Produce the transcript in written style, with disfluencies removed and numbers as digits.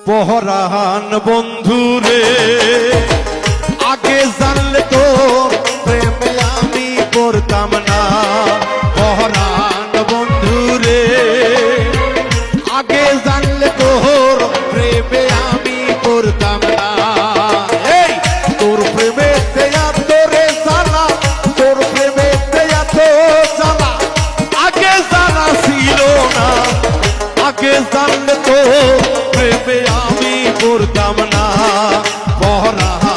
পহরান বন্ধুরে আগে জানলে তো প্রেমে আমি পড়তাম না। পহরান বন্ধুরে আগে জানলে তোর প্রেমে আমি পড়তাম না। এই তোর প্রেমে দেয়া তোরে জানা, তোর প্রেমে দেয়া তো জানা আগে জানা ছিল না। আগে জানলে তো প্রেমে আমি পড়তাম না। পহরান